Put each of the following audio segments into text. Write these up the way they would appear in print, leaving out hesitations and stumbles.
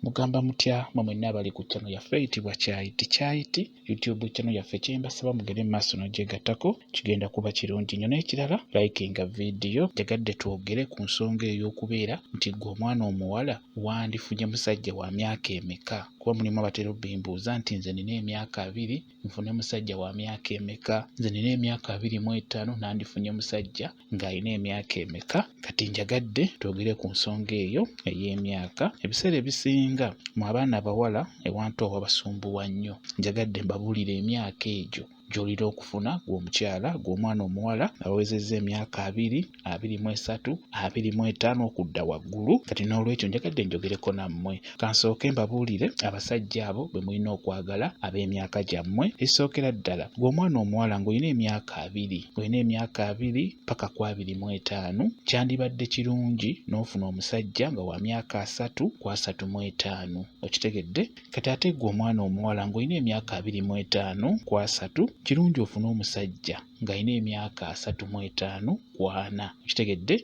mugamba mutya mwe mwenna abali ku channel yaffe eyitibwa Kyayiti YouTube channel yaffe kyembasaba mugende mu maaso n'ogyegattako kigenda kuba kirungi nnyo n'ekirala likinga video jagadde twogere ku nsonga ey'okubeera nti gwe omwana omuwala wandifunye musajja wa myaka emeka kuba mulimu abatera obbimbuuza nti nze nina emyaka 2 nfune musajja wa myaka emeka nze nina emyaka 25 nandifunye musajja ng'alina emyaka emeka kati njagadde twogere ku nsonga eyo ey'emyaka ebiseera ebisinga mu abaana abawala ewantu awabasumbuwa nnyo njagadde mbabuulira emyaka egyo gy'olina okufuna gw'omukyala gw'omwana omuwala awezezza emyaka 2, 23, 25 okudda waggulu kati n'olwekyo njagadde njogereko nammwe kansooke mbabuulire abasajja abo bwe mulina okwagala ab'emyaka gyammwe esookera ddala gw'omwana omuwala ng'olina emyaka 2 paka ku 25 kyandibadde kirungi n'ofuna omusajja nga wa myaka 3 ku 35 okitegedde kati ate gw'omwana omuwala ng'olina emyaka 25 ku 3 kirungi ofune omusajja ng'alina emyaka 35 ku 4 okitegedde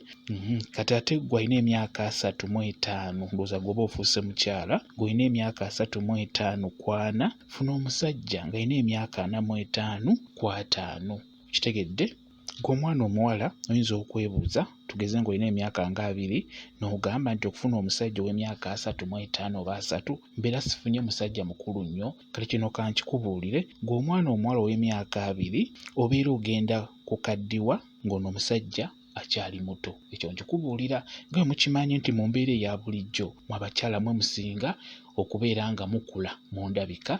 kati ate gw'alina emyaka 35 ndowooza gw'oba ofuuse mukyala gw'olina emyaka 35 ku 4 funa omusajja ng'alina emyaka 45 ku 5 okitegedde gw'omwana omuwala oyinza okwebuuza tugeze ng'olina emyaka nga 2 n'ogamba nti okufuna omusajja ow'emyaka 35 oba 3 mbeera sifunye musajja mukulu nnyo kale kino kankikubuulire gw'omwana omuwala ow'emyaka 2 obeera ogenda kukaddiwa ng'ono omusajja akyali muto ekyo nkikubuulira nga mukimanyi nti mu mbeera eya bulijjo mu abakyala mwe musinga okubeera nga mukula mu ndabika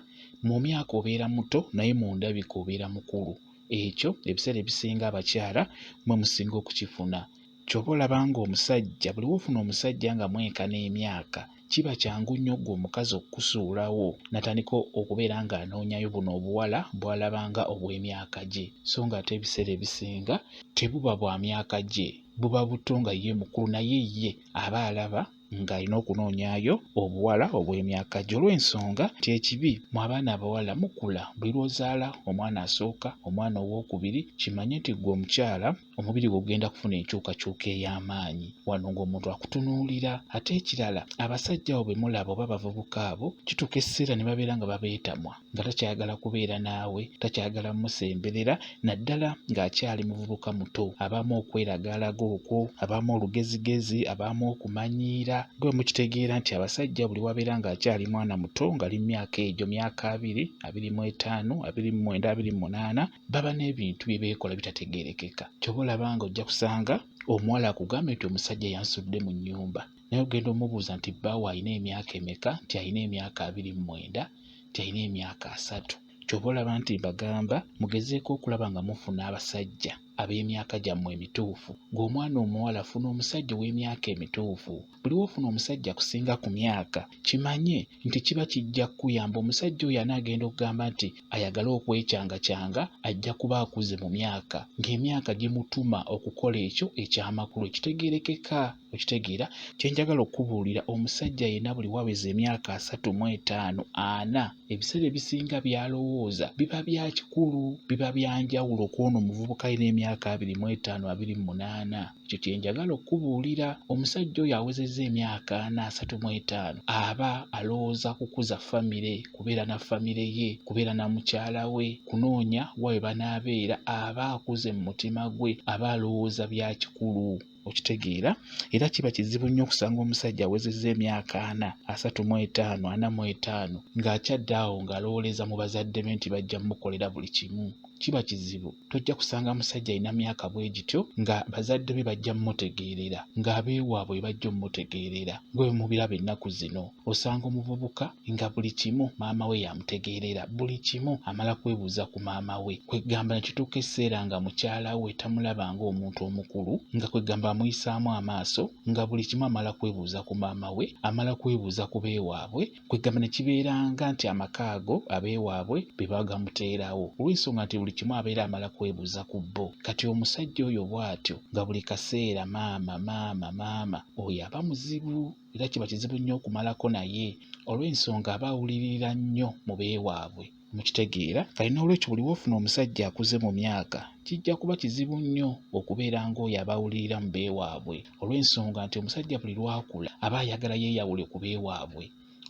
mu myaka obeera muto naye mu ndabika obeera mukulu ekyo ebiseera ebisinga abakyala mwe musinga okukifuna ky'oba olaba ng'omusajja buli wofuna omusajja nga mweka n'emyaka kiba kyangu nnyo gwe omukazi okukusuulawo natandika okubeera ng'anoonyayo buno obuwala bw'alabanga obw'emyaka gye so nga ate ebiseera ebisinga tebuba bwa myaka gye buba buto nga ye mukulu naye ye aba alaba ng'alina okunoonyaayo obuwala obw'emyaka gye olw'ensonga nti ekibi mu abaana abawala mukula buli lw'ozaala omwana asooka omwana owookubiri kimanye nti gwe omukyala omubiri gwe ogenda kufuna enkyukakyuka ey'amaanyi wano ng'omuntu akutunuulira ate ekirala abasajja abo bwe mulaba oba abavubuka abo kituuka ekiseera ne babeera nga babeetamwa nga takyagala kubeera naawe takyagala musemberera naddala ng'akyali muvubuka muto abamu okweragaalaga okwo abamu olugezigezi abamu okumanyiira gwe mukitegeera nti abasajja buli wabeera ng'akyali mwana muto ng'ali mu myaka egyo myaka 2, 25, 29, 28 baba n'ebintu bye beekola bitategeerekeka ky'oba olaba ng'ojja kusanga omuwala akugambye nti omusajja yansudde mu nnyumba naye ogenda omubuuza nti bbaawe alina emyaka emeka nti alina emyaka 29 nti alina emyaka 3 ky'oba olaba nti bagamba mugezeeko okulaba nga mufuna abasajja ab'emyaka gyammwe emituufu ng'omwana omuwala afuna omusajja w'emyaka emituufu buli wofuna omusajja kusinga ku myaka kimanye nti kiba kijja kukuyamba omusajja oyo anaagenda okugamba nti ayagala okwekyanga ajja kuba akuze mu myaka ng'emyaka gimutuma okukola ekyo ekyamakulu ekitegeerekeka okitegeera kyenjagala okubuulira omusajja yenna buli waweza emyaka 35 40 ebiseera ebisinga by'alowooza biba bya kikulu biba bya njawulo kw'ono omuvubuka alina emyaka 25 28 ekyo kyenjagala okubuulira omusajja oyo awezezza emyaka 35 aba alowooza kukuza famire kubeera na famire ye kubeera na mukyala we kunoonya wawe banaabeera aba akuze mu mutima gwe aba alowooza bya kikulu okitegeera era kiba kizibu nnyo okusanga omusajja awezezza emyaka 35 45 ng'akyadde awo ng'alowooleza mu bazadde be nti bajja mukolera buli kimu kiba kizibu tojja kusanga musajja alina myaka bwe gityo nga bazadde be bajja mmutegeerera ng'abeewaabwe bajja mmutegeerera gwe mubiraba ennaku zino osanga omuvubuka nga buli kimu maama we yamutegeerera buli kimu amala kwebuuza ku maama we kwegamba ne kituuka ekiseera nga mukyala we tamulaba ng'omuntu omukulu nga kwegamba amuyisaamu amaaso nga buli kimu amala kwebuuza ku maama we amala kwebuuza ku beewaabwe kwegamba ne kibeeranga nti amaka ago abeewaabwe be bagamuteerawo olw'ensonga nti buli kimu abeera amala kwebuuza ku bo kati omusajja oyo bw'atyo nga buli kaseera maama oyo aba muzibu era kiba kizibu nnyo okumalako naye olw'ensonga aba awulirira nnyo mu beewaabwe mukitegeera kale n'olwekyo buli wofuna omusajja akuze mu myaka kijja kuba kizibu nnyo okubeera ng'oyo abawulirira mu beewaabwe olw'ensonga nti omusajja buli lwakula aba ayagala yeeyawule ku beewaabwe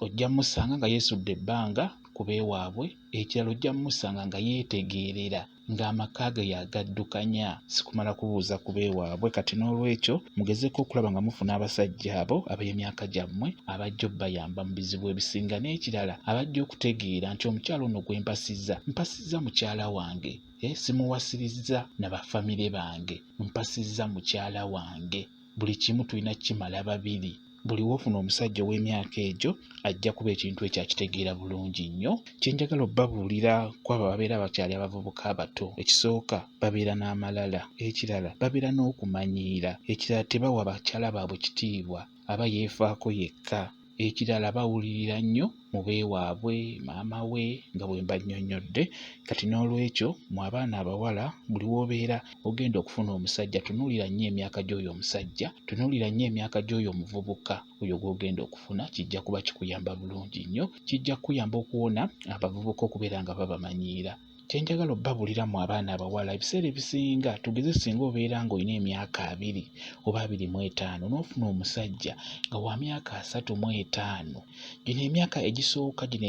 ojja musanga nga yeesudde ebbanga ku beewaabwe, ekirala ojja musanga nga yeetegeerera ng'amaka ge yagaddukanya. Sikumala kubuuza ku beewaabwe, kati n'olwekyo mugezeko okulaba nga mufuna abasajja abo ab'emyaka gyammwe abajja obbayamba mu bizibu ebisinga, n'ekirala abajja okutegeera nti omukyala ono gwe mpasizza mukyala wange, simuwasirizza na bafamire bange, mpasizza mukyala wange. Buli kimu tulina kimala babiri. Buli wofuna omusajja ow'emyaka egyo ajja kuba ekintu ekyo akitegeera bulungi nnyo. Kye njagala obbabuulira kwabo ababeera abakyali abavubuka abato, ekisooka babeera n'amalala, ekirala babeera n'okumanyiira, ekirala tebawa bakyala baabwe kitiibwa, aba yeefaako yekka, ekirala bawulirira nnyo mu beewaabwe, maama we nga bwe mba nnyonnyodde. Kati n'olwekyo mu abaana abawala buli w'obeera ogenda okufuna omusajja, tunuulira nnyo emyaka gy'oyo omusajja, tunuulira nnyo emyaka gy'oyo omuvubuka oyo gw'ogenda okufuna. Kijja kuba kikuyamba bulungi nnyo, kijja kukuyamba okuwona abavubuka okubeera nga babamanyiira. Kye njagala obbabuulira mu abaana abawala, ebiseera ebisinga tugeze singa obeera ng'olina emyaka 2 oba 25 n'ofuna omusajja nga wa myaka 35, gino emyaka egisooka gino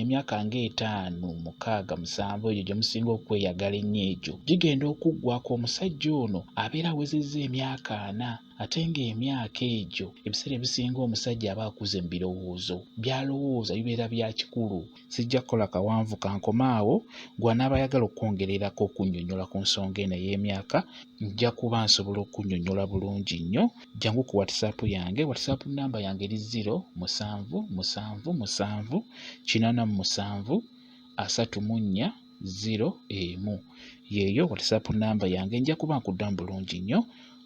emyaka nga 5, 6, 7 egyo gye musinga okweyagala ennyo, egyo gigenda okuggwako. Omusajja ono abeera awezezza emyaka 4, ate ng'emyaka egyo ebiseera ebisinga omusajja aba akuze mu birowoozo, by'alowooza bibeera bya kikulu. Sijja kukola kawanvu kankomaawo, gw'anaaba ayagala okwongererako okunnyonnyola ku nsonga eno ey'emyaka, nja kuba nsobola okunnyonnyola bulungi nnyo. Jjangu ku WhatsApp yange. WhatsApp namba yange eri 0777873401. Yeeyo WhatsApp namba yange, nja kuba nkuddamu bulungi nnyo.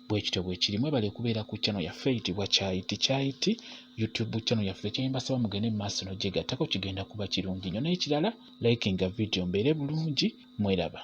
Bwe kityo bwe kiri. Mwebale okubeera ku channel yaffe eyitibwa Kyayiti YouTube channel yaffe. Kye mbasaba mugende mu maaso n'ogyegattako, kigenda kuba kirungi nnyo. N'ekirala likinga video mbeere bulungi. Mweraba.